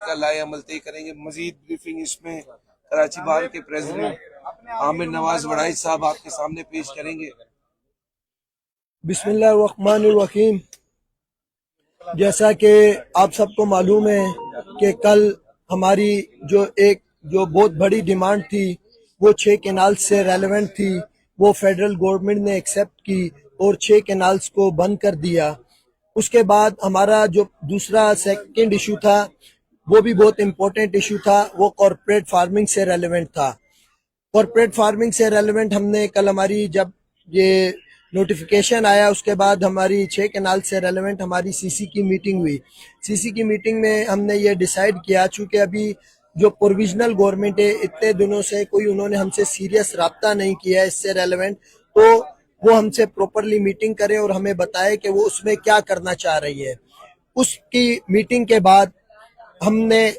کا لائے عمل طے کریں گے۔ مزید بریفنگ اس میں کراچی بار کے پریزیڈنٹ عامر نواز وڑائی صاحب آپ کے سامنے پیش کریں گے۔ بسم اللہ الرحمن الرحیم۔ جیسا کہ آپ سب کو معلوم ہے کہ کل ہماری جو بہت بڑی ڈیمانڈ تھی وہ 6 کینالز سے ریلیونٹ تھی، وہ فیڈرل گورنمنٹ نے ایکسیپٹ کی اور 6 کینالز کو بند کر دیا۔ اس کے بعد ہمارا جو دوسرا سیکنڈ ایشو تھا وہ بھی بہت امپورٹنٹ ایشو تھا، وہ کارپوریٹ فارمنگ سے ریلیونٹ تھا۔ کارپوریٹ فارمنگ سے ریلیونٹ ہم نے کل ہماری جب یہ نوٹیفیکیشن آیا اس کے بعد ہماری 6 کینال سے ریلیونٹ ہماری سی سی کی میٹنگ ہوئی۔ سی سی کی میٹنگ میں ہم نے یہ ڈیسائیڈ کیا، چونکہ ابھی جو پروویژنل گورنمنٹ ہے اتنے دنوں سے انہوں نے ہم سے سیریس رابطہ نہیں کیا ہے اس سے ریلیونٹ، تو وہ ہم سے پروپرلی میٹنگ کرے اور ہمیں بتائے کہ وہ اس میں کیا کرنا چاہ رہی ہے۔ اس کی میٹنگ کے بعد ہم نے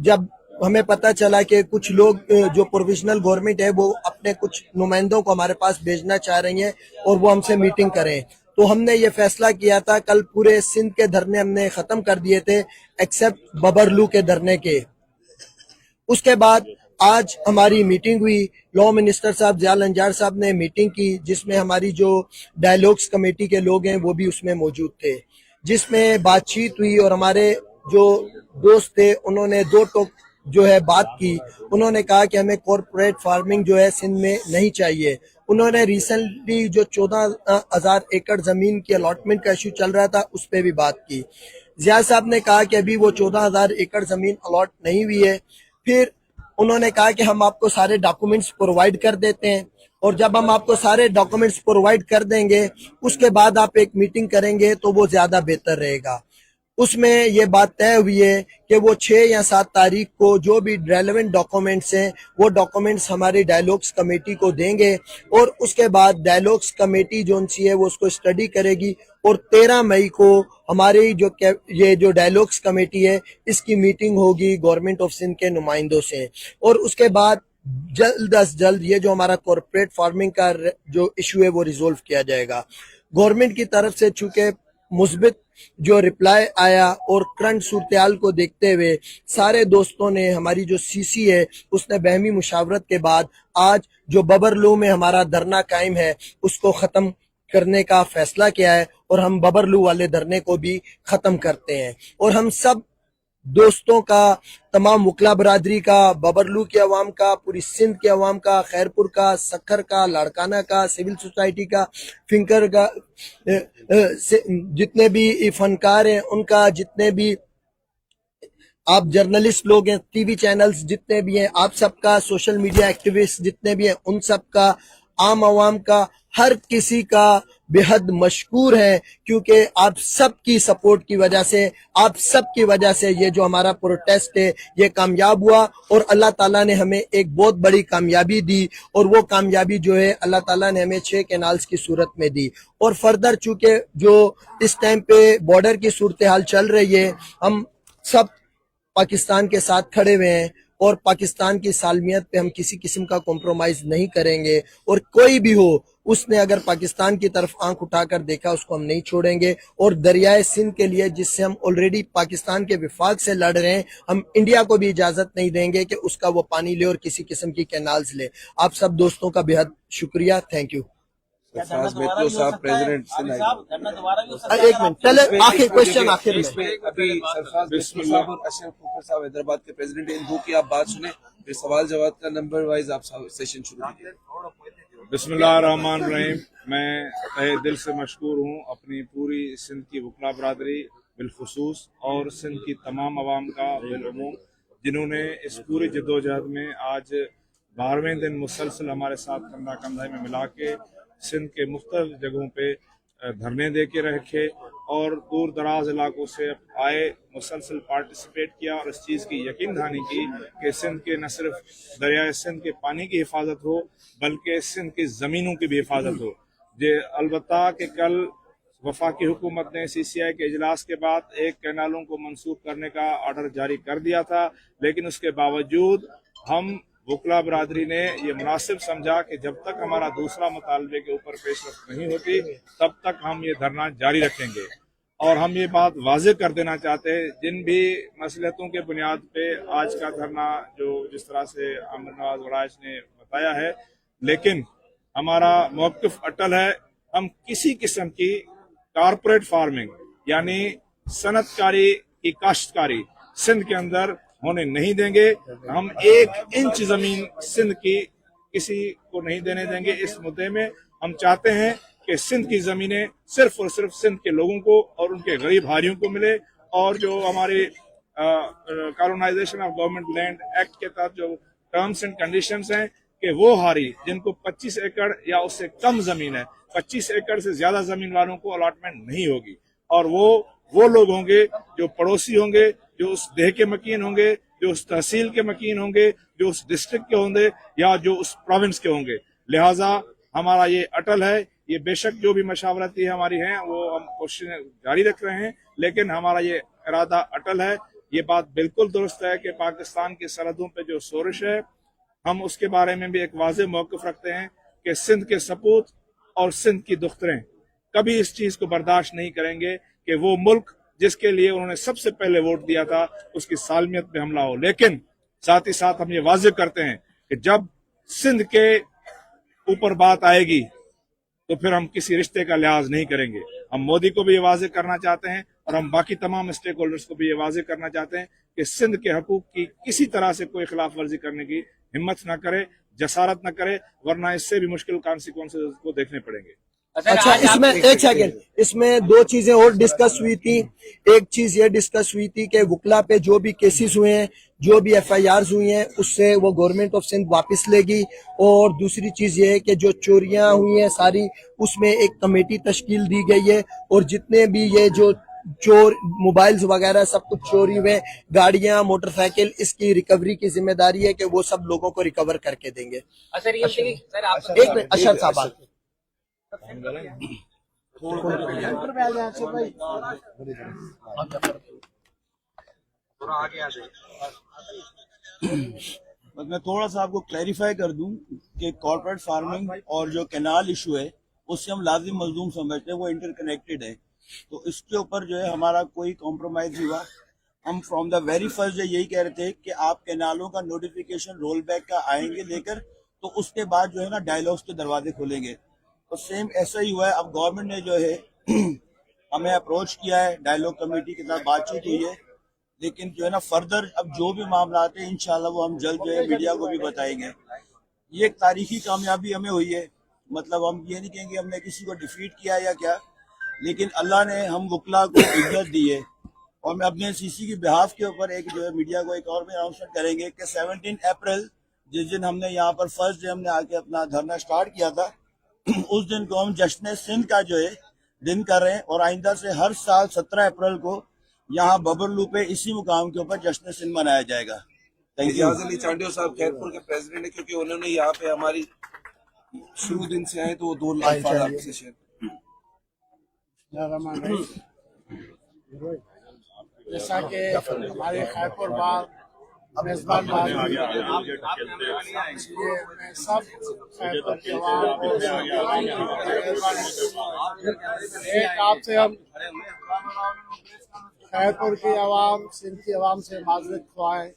جب ہمیں پتہ چلا کہ کچھ لوگ جو پروویژنل گورنمنٹ ہے وہ اپنے کچھ نمائندوں کو ہمارے پاس بھیجنا چاہ رہی ہیں اور وہ ہم سے میٹنگ کریں، تو ہم نے یہ فیصلہ کیا تھا کل پورے سندھ کے دھرنے ہم نے ختم کر دیے تھے ایکسیپٹ ببرلو کے دھرنے کے۔ اس کے بعد آج ہماری میٹنگ ہوئی، لا منسٹر صاحب ضیاء النجار صاحب نے میٹنگ کی جس میں ہماری جو ڈائیلاگس کمیٹی کے لوگ ہیں وہ بھی اس میں موجود تھے، جس میں بات چیت ہوئی اور ہمارے جو دوست تھے انہوں نے دو ٹوک جو ہے بات کی۔ انہوں نے کہا کہ ہمیں کارپوریٹ فارمنگ جو ہے سندھ میں نہیں چاہیے۔ انہوں نے ریسنٹلی جو 14,000 ایکڑ زمین کی الاٹمنٹ کا ایشو چل رہا تھا اس پہ بھی بات کی۔ ضیاء صاحب نے کہا کہ ابھی وہ 14,000 ایکڑ زمین الاٹ نہیں ہوئی ہے۔ پھر انہوں نے کہا کہ ہم آپ کو سارے ڈاکومنٹس پرووائڈ کر دیتے ہیں، اور جب ہم آپ کو سارے ڈاکومنٹس پرووائڈ کر دیں گے اس کے بعد آپ ایک میٹنگ کریں گے تو وہ زیادہ بہتر رہے گا۔ اس میں یہ بات طے ہوئی ہے کہ وہ 6 یا 7 تاریخ کو جو بھی ریلیونٹ ڈاکومنٹس ہیں وہ ڈاکومنٹس ہماری ڈائیلاگس کمیٹی کو دیں گے، اور اس کے بعد ڈائیلاگس کمیٹی جو ہے وہ اس کو اسٹڈی کرے گی، اور 13 مئی کو ہماری یہ جو ڈائیلاگس کمیٹی ہے اس کی میٹنگ ہوگی گورنمنٹ آف سندھ کے نمائندوں سے، اور اس کے بعد جلد از جلد یہ جو ہمارا کارپوریٹ فارمنگ کا جو ایشو ہے وہ ریزولو کیا جائے گا۔ گورنمنٹ کی طرف سے چونکہ مثبت جو رپلائی آیا اور کرنٹ صورتحال کو دیکھتے ہوئے سارے دوستوں نے ہماری جو سی سی ہے اس نے باہمی مشاورت کے بعد آج جو ببرلو میں ہمارا دھرنا قائم ہے اس کو ختم کرنے کا فیصلہ کیا ہے، اور ہم ببرلو والے دھرنے کو بھی ختم کرتے ہیں، اور ہم سب دوستوں کا، تمام وکلا برادری کا، ببرلو کی عوام کا، پوری سندھ کے عوام کا، خیرپور کا، سکھر کا، لاڑکانہ کا، سول سوسائٹی کا، فنکر کا، جتنے بھی فنکار ہیں ان کا، جتنے بھی آپ جرنلسٹ لوگ ہیں، ٹی وی چینلز جتنے بھی ہیں، آپ سب کا، سوشل میڈیا ایکٹیوسٹ جتنے بھی ہیں ان سب کا، عام عوام کا، ہر کسی کا بے حد مشکور ہے، کیونکہ آپ سب کی سپورٹ کی وجہ سے، آپ سب کی وجہ سے یہ جو ہمارا پروٹیسٹ ہے یہ کامیاب ہوا، اور اللہ تعالیٰ نے ہمیں ایک بہت بڑی کامیابی دی، اور وہ کامیابی جو ہے اللہ تعالیٰ نے ہمیں 6 کینالز کی صورت میں دی۔ اور فردر چونکہ جو اس ٹائم پہ بارڈر کی صورتحال چل رہی ہے، ہم سب پاکستان کے ساتھ کھڑے ہوئے ہیں، اور پاکستان کی سالمیت پہ ہم کسی قسم کا کمپرومائز نہیں کریں گے، اور کوئی بھی ہو اس نے اگر پاکستان کی طرف آنکھ اٹھا کر دیکھا اس کو ہم نہیں چھوڑیں گے، اور دریائے سندھ کے لیے جس سے ہم آلریڈی پاکستان کے وفاق سے لڑ رہے ہیں، ہم انڈیا کو بھی اجازت نہیں دیں گے کہ اس کا وہ پانی لے اور کسی قسم کی کینالز لے۔ آپ سب دوستوں کا بے حد شکریہ، تھینک یو۔ سرفراز میترو صاحب پریزیڈنٹ ایک منٹ پہلے آخر کوشچن آخر میں ابھی سرفراز میترو صاحب اور اشرف کوکر صاحب حیدرآباد کے پریزیڈنٹ ہیں، ان دو کی آپ بات سنیں، پھر سوال جواب کا نمبر وائز آپ سیشن شروع کیجیے۔ بسم اللہ الرحمن الرحیم۔ میں تہہ دل سے مشکور ہوں اپنی پوری سندھ کی وکلا برادری بالخصوص اور سندھ کی تمام عوام کا بالعموم، جنہوں نے اس پوری جدوجہد میں آج 12ویں دن مسلسل ہمارے ساتھ کندھا کندھے میں ملا کے سندھ کے مختلف جگہوں پہ دھرنے دے کے رکھے، اور دور دراز علاقوں سے آئے، مسلسل پارٹیسپیٹ کیا، اور اس چیز کی یقین دہانی کی کہ سندھ کے نہ صرف دریائے سندھ کے پانی کی حفاظت ہو بلکہ سندھ کی زمینوں کی بھی حفاظت ہو۔ البتہ کہ کل وفاقی حکومت نے سی سی آئی کے اجلاس کے بعد 1 کینالوں کو منسوخ کرنے کا آرڈر جاری کر دیا تھا، لیکن اس کے باوجود ہم وکلا برادری نے یہ مناسب سمجھا کہ جب تک ہمارا دوسرا مطالبے کے اوپر پیش رفت نہیں ہوتی تب تک ہم یہ دھرنا جاری رکھیں گے، اور ہم یہ بات واضح کر دینا چاہتے ہیں جن بھی مصلحتوں کے بنیاد پہ آج کا دھرنا جو جس طرح سے عامر نواز وڑائچ نے بتایا ہے، لیکن ہمارا موقف اٹل ہے. ہم کسی قسم کی کارپوریٹ فارمنگ یعنی صنعت کاری کی کاشتکاری سندھ کے اندر ہونے نہیں دیں گے. ہم 1 انچ زمین سندھ کی کسی کو نہیں دینے دیں گے. اس مدعے میں ہم چاہتے ہیں کہ سندھ کی زمینیں صرف اور صرف سندھ کے لوگوں کو اور ان کے غریب بھائیوں کو ملے، اور جو ہمارے colonization of government land act کے تحت جو ٹرمز اینڈ کنڈیشنز ہیں کہ وہ ہاری جن کو 25 ایکڑ یا اس سے کم زمین ہے، 25 ایکڑ سے زیادہ زمین والوں کو الاٹمنٹ نہیں ہوگی، اور وہ لوگ ہوں گے جو پڑوسی ہوں گے، جو اس دیہ کے مکین ہوں گے، جو اس تحصیل کے مکین ہوں گے، جو اس ڈسٹرکٹ کے ہوں گے یا جو اس پروونس کے ہوں گے. لہٰذا ہمارا یہ اٹل ہے. یہ بے شک جو بھی مشاورتی ہماری ہیں وہ ہم کوششیں جاری رکھ رہے ہیں، لیکن ہمارا یہ ارادہ اٹل ہے. یہ بات بالکل درست ہے کہ پاکستان کی سرحدوں پہ جو شورش ہے ہم اس کے بارے میں بھی ایک واضح موقف رکھتے ہیں کہ سندھ کے سپوت اور سندھ کی دختریں کبھی اس چیز کو برداشت نہیں کریں گے کہ وہ ملک جس کے لیے انہوں نے سب سے پہلے ووٹ دیا تھا اس کی سالمیت پہ حملہ ہو. لیکن ساتھ ہی ساتھ ہم یہ واضح کرتے ہیں کہ جب سندھ کے اوپر بات آئے گی تو پھر ہم کسی رشتے کا لحاظ نہیں کریں گے. ہم مودی کو بھی یہ واضح کرنا چاہتے ہیں اور ہم باقی تمام اسٹیک ہولڈرز کو بھی یہ واضح کرنا چاہتے ہیں کہ سندھ کے حقوق کی کسی طرح سے کوئی خلاف ورزی کرنے کی ہمت نہ کرے، جسارت نہ کرے، ورنہ اس سے بھی مشکل کانسیکوینسز کو دیکھنے پڑیں گے. اچھا، اس میں ایک سیکنڈ، اس میں 2 چیزیں اور ڈسکس ہوئی تھی. ایک چیز یہ ڈسکس ہوئی تھی کہ وکلا پہ جو بھی کیسز ہوئے ہیں، جو بھی FIRs ہوئی ہیں، اس سے وہ گورنمنٹ آف سندھ واپس لے گی. اور دوسری چیز یہ ہے کہ جو چوریاں ہوئی ہیں ساری، اس میں ایک کمیٹی تشکیل دی گئی ہے، اور جتنے بھی یہ جو چور موبائلز وغیرہ سب کچھ چوری ہوئے، گاڑیاں، موٹر سائیکل، اس کی ریکوری کی ذمہ داری ہے کہ وہ سب لوگوں کو ریکور کر کے دیں گے. ایک منٹ اشر صاحب، بس میں تھوڑا سا آپ کو کلیریفائی کر دوں کہ کارپوریٹ فارمنگ اور جو کینال ایشو ہے اس سے ہم لازم مظلوم سمجھتے ہیں، وہ انٹر کنیکٹڈ ہے. تو اس کے اوپر جو ہے ہمارا کوئی کمپرومائز نہیں ہوا. ہم from the very first day یہی کہہ رہے تھے کہ آپ کینالوں کا نوٹیفیکیشن رول بیک کا آئیں گے لے کر، تو اس کے بعد جو ہے نا ڈائیلاگس کے دروازے کھولیں گے. تو سیم ایسا ہی ہوا ہے. اب گورنمنٹ نے جو ہے ہمیں اپروچ کیا ہے، ڈائیلاگ کمیٹی کے ساتھ بات چیت ہوئی ہے، لیکن جو ہے نا فردر اب جو بھی معاملات ہیں انشاءاللہ وہ ہم جلد جو ہے میڈیا کو بھی بتائیں گے. یہ ایک تاریخی کامیابی ہمیں ہوئی ہے. مطلب ہم یہ نہیں کہیں گے ہم نے کسی کو ڈیفیٹ کیا یا کیا، لیکن اللہ نے ہم وکلا کو عزت دی ہے. اور میں اپنے CC کی بہاف کے اوپر ایک جو ہے میڈیا کو ایک اور بھی اناؤنسمنٹ کریں گے کہ 17 اپریل جس دن ہم نے یہاں پر فرسٹ ڈے ہم نے آ کے اپنا دھرنا سٹارٹ کیا تھا، اس دن کو ہم جشن سندھ کا جو ہے دن کر رہے ہیں. اور آئندہ سے ہر سال 17 اپریل کو یہاں ببرلو پہ اسی مقام کے اوپر جشن سندھ منایا جائے گا. اعجاز علی چانڈیو صاحب خیرپور کے پریزیڈنٹ ہیں، کیونکہ انہوں نے یہاں پہ ہماری شروع دن سے آئے تو وہ 2 الفاظ آپ سے شیئر جیسا کہ ہمارے خیرپور بار میزبان بار میں سب خیرپور کے عوام ایک آپ سے ہم خیرپور کی عوام، سندھ کی عوام سے معذرت خواہیں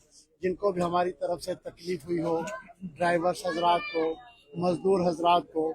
جن کو بھی ہماری طرف سے تکلیف ہوئی ہو، ڈرائیورز حضرات کو، مزدور حضرات کو.